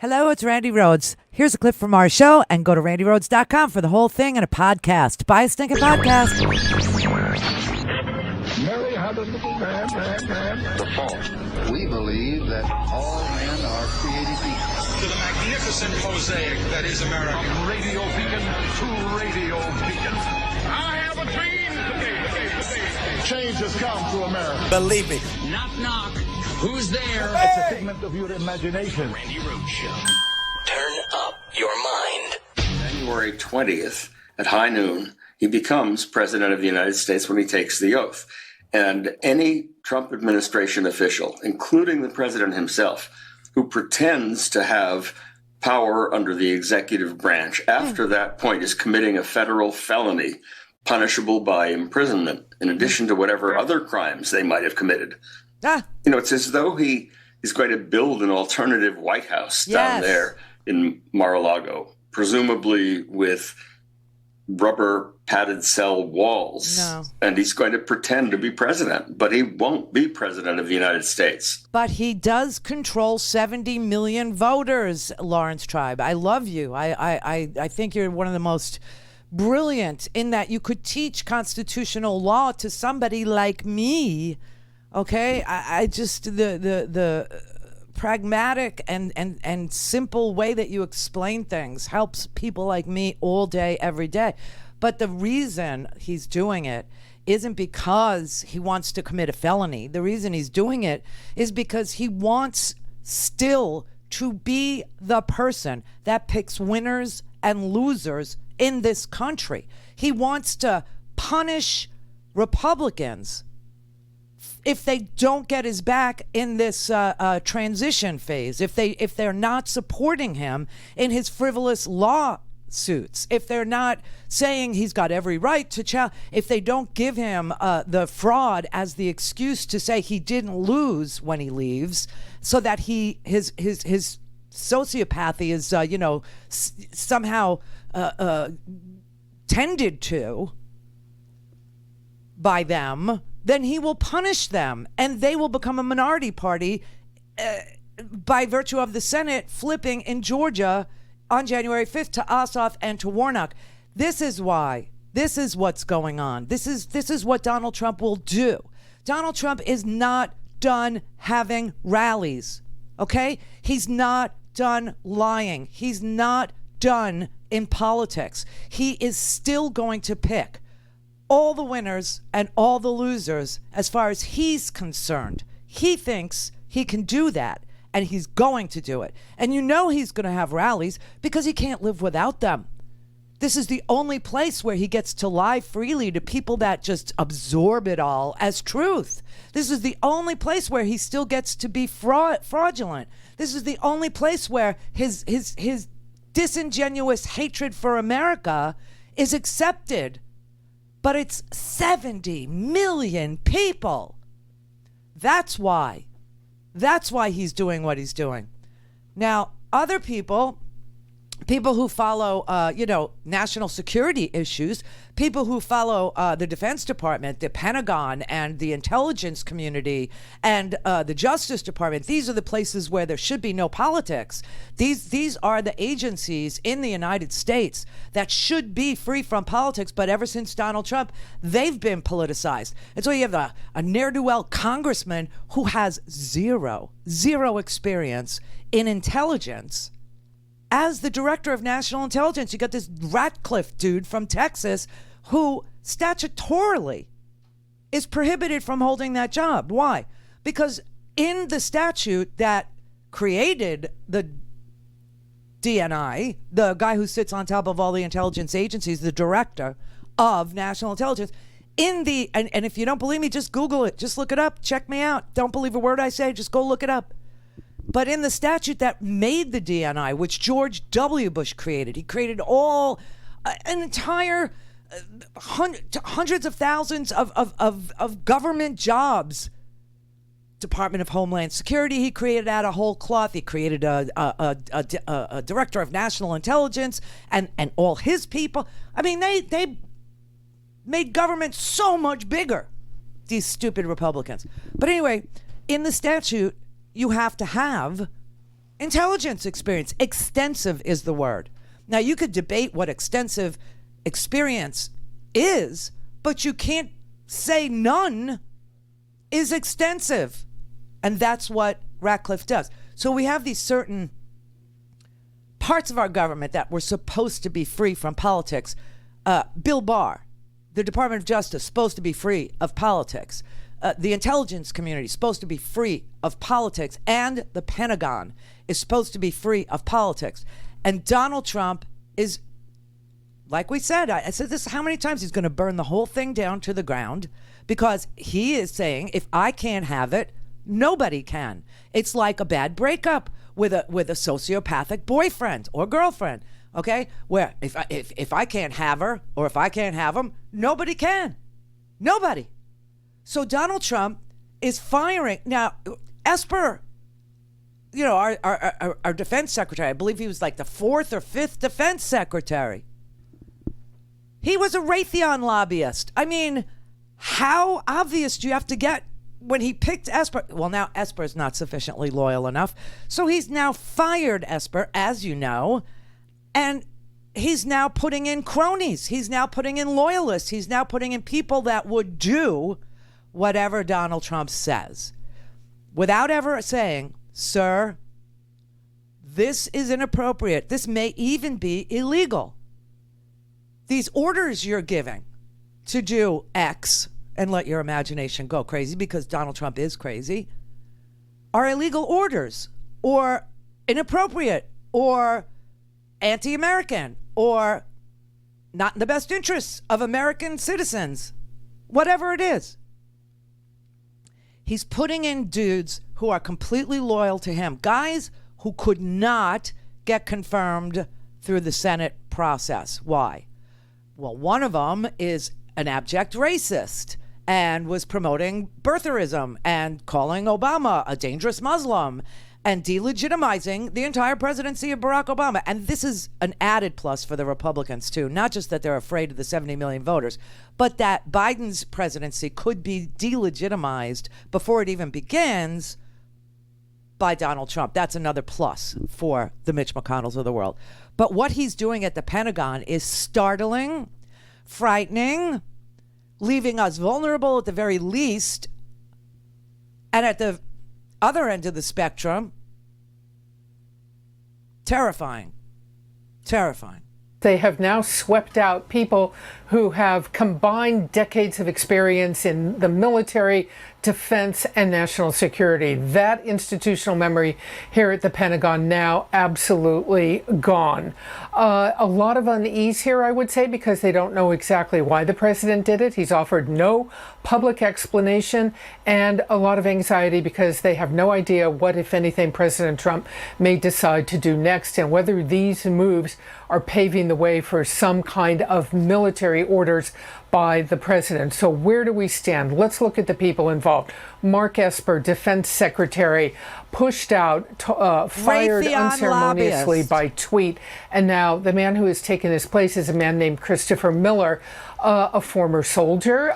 Hello, it's Randi Rhodes. Here's a clip from our show, and go to randyrhodes.com for the whole thing and a podcast. Buy a stinking podcast. Mary had a little man. The fault. We believe that all men are created equal. To the magnificent mosaic that is America. From radio beacon to radio beacon. I have a dream today. Change has come to America. Believe me. Knock, knock. Who's there? It's a figment of your imagination. Randi Rhodes Show. Turn up your mind. January 20th at high noon, he becomes president of the United States when he takes the oath. And any Trump administration official, including the president himself, who pretends to have power under the executive branch after that point is committing a federal felony punishable by imprisonment, in addition to whatever other crimes they might have committed. You know, it's as though he is going to build an alternative White House down there in Mar-a-Lago, presumably with rubber padded cell walls. No. And he's going to pretend to be president, but he won't be president of the United States. But he does control 70 million voters, Lawrence Tribe. I love you. I think you're one of the most brilliant in that you could teach constitutional law to somebody like me. Okay, I just the pragmatic and simple way that you explain things helps people like me all day, every day. But the reason he's doing it isn't because he wants to commit a felony. The reason he's doing it is because he wants still to be the person that picks winners and losers in this country. He wants to punish Republicans if they don't get his back in this transition phase, if they're not supporting him in his frivolous lawsuits, if they're not saying he's got every right to challenge, if they don't give him the fraud as the excuse to say he didn't lose when he leaves, so that his sociopathy is somehow tended to by them, then he will punish them and they will become a minority party by virtue of the Senate flipping in Georgia on January 5th to Ossoff and to Warnock. This is why. This is what's going on. This is what Donald Trump will do. Donald Trump is not done having rallies, okay? He's not done lying. He's not done in politics. He is still going to pick all the winners and all the losers as far as he's concerned. He thinks he can do that, and he's going to do it. And you know he's going to have rallies because he can't live without them. This is the only place where he gets to lie freely to people that just absorb it all as truth. This is the only place where he still gets to be fraudulent. This is the only place where his disingenuous hatred for America is accepted. But it's 70 million people. That's why. That's why he's doing what he's doing. Now, other people who follow, national security issues, people who follow the Defense Department, the Pentagon, and the intelligence community, and the Justice Department. These are the places where there should be no politics. These are the agencies in the United States that should be free from politics, but ever since Donald Trump, they've been politicized. And so you have a ne'er-do-well congressman who has zero experience in intelligence. As the director of national intelligence, you got this Ratcliffe dude from Texas who statutorily is prohibited from holding that job. Why? Because in the statute that created the DNI, the guy who sits on top of all the intelligence agencies, the director of national intelligence, and if you don't believe me, just Google it. Just look it up. Check me out. Don't believe a word I say. Just go look it up. But in the statute that made the DNI, which George W. Bush created, he created an entire hundreds of thousands of government jobs. Department of Homeland Security, he created out of whole cloth. He created a director of national intelligence and all his people. I mean, they made government so much bigger, these stupid Republicans. But anyway, in the statute, you have to have intelligence experience. Extensive is the word. Now, you could debate what extensive experience is, but you can't say none is extensive. And that's what Ratcliffe does. So we have these certain parts of our government that were supposed to be free from politics. Bill Barr, the Department of Justice, supposed to be free of politics. The intelligence community is supposed to be free of politics. And the Pentagon is supposed to be free of politics. And Donald Trump is, like we said, I said this how many times, he's going to burn the whole thing down to the ground, because he is saying, if I can't have it, nobody can. It's like a bad breakup with a sociopathic boyfriend or girlfriend, okay? Where if I can't have her, or if I can't have him, nobody can. Nobody. So Donald Trump is firing. Now, Esper, you know, our defense secretary, I believe he was like the 4th or 5th defense secretary. He was a Raytheon lobbyist. I mean, how obvious do you have to get when he picked Esper? Well, now Esper is not sufficiently loyal enough. So he's now fired Esper, as you know, and he's now putting in cronies. He's now putting in loyalists. He's now putting in people that would do whatever Donald Trump says, without ever saying, sir, this is inappropriate. This may even be illegal. These orders you're giving to do X, and let your imagination go crazy, because Donald Trump is crazy, are illegal orders, or inappropriate, or anti-American, or not in the best interests of American citizens, whatever it is. He's putting in dudes who are completely loyal to him, guys who could not get confirmed through the Senate process. Why? Well, one of them is an abject racist and was promoting birtherism and calling Obama a dangerous Muslim and delegitimizing the entire presidency of Barack Obama. And this is an added plus for the Republicans, too. Not just that they're afraid of the 70 million voters, but that Biden's presidency could be delegitimized before it even begins by Donald Trump. That's another plus for the Mitch McConnells of the world. But what he's doing at the Pentagon is startling, frightening, leaving us vulnerable at the very least. And at the other end of the spectrum, terrifying. Terrifying. They have now swept out people who have combined decades of experience in the military, defense, and national security. That institutional memory here at the Pentagon now absolutely gone. A lot of unease here, I would say, because they don't know exactly why the president did it. He's offered no public explanation, and a lot of anxiety because they have no idea what, if anything, President Trump may decide to do next, and whether these moves are paving the way for some kind of military orders by the president. So where do we stand? Let's look at the people involved. Mark Esper, defense secretary, pushed out, fired Raytheon unceremoniously lobbyist. by tweet. And now the man who has taken his place is a man named Christopher Miller, a former soldier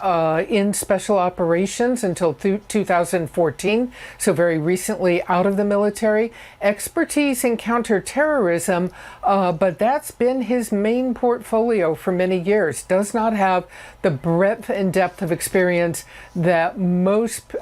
in special operations until 2014, so very recently out of the military. Expertise in counterterrorism, but that's been his main portfolio for many years. Does not have the breadth and depth of experience that most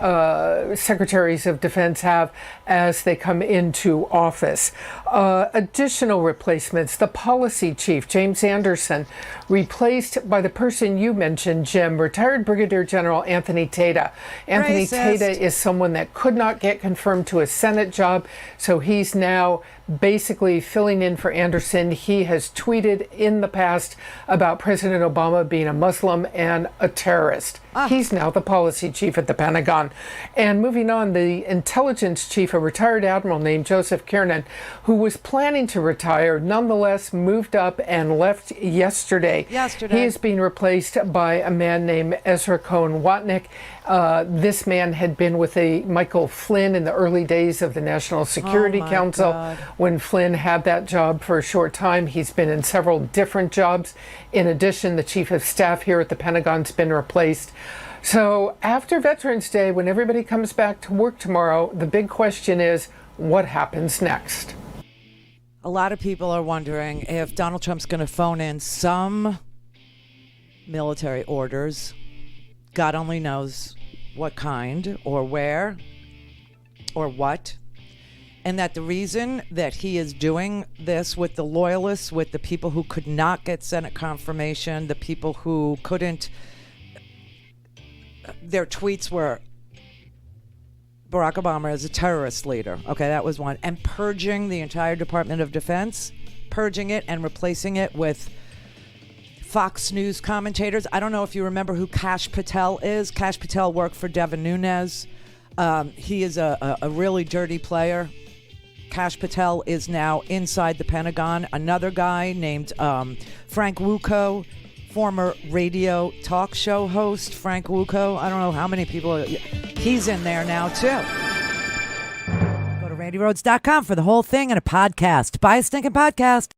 secretaries of defense have as they come into office. Additional replacements: the policy chief, James Anderson, replaced by the person you mentioned, Jim, retired Brigadier General Anthony Tata. Anthony Tata is someone that could not get confirmed to a Senate job, so he's now basically filling in for Anderson. He has tweeted in the past about President Obama being a Muslim and a terrorist. He's now the policy chief at the Pentagon. And moving on, the intelligence chief, a retired admiral named Joseph Kiernan, who was planning to retire, nonetheless moved up and left yesterday. He is being replaced by a man named Ezra Cohen-Watnick. This man had been with Michael Flynn in the early days of the National Security Council. God. When Flynn had that job for a short time, he's been in several different jobs. In addition, the chief of staff here at the Pentagon's been replaced. So after Veterans Day, when everybody comes back to work tomorrow, the big question is, what happens next. A lot of people are wondering if Donald Trump's going to phone in some military orders. God only knows what kind or where or what. And that the reason that he is doing this with the loyalists, with the people who could not get Senate confirmation, the people who couldn't, their tweets were Barack Obama is a terrorist leader. Okay, that was one. And purging the entire Department of Defense, purging it and replacing it with Fox News commentators. I don't know if you remember who Kash Patel is. Kash Patel worked for Devin Nunes. He is a really dirty player. Kash Patel is now inside the Pentagon. Another guy named Frank Wuko, former radio talk show host, Frank Wuko. I don't know how many people. He's in there now, too. Go to RandiRhodes.com for the whole thing and a podcast. Buy a stinking podcast.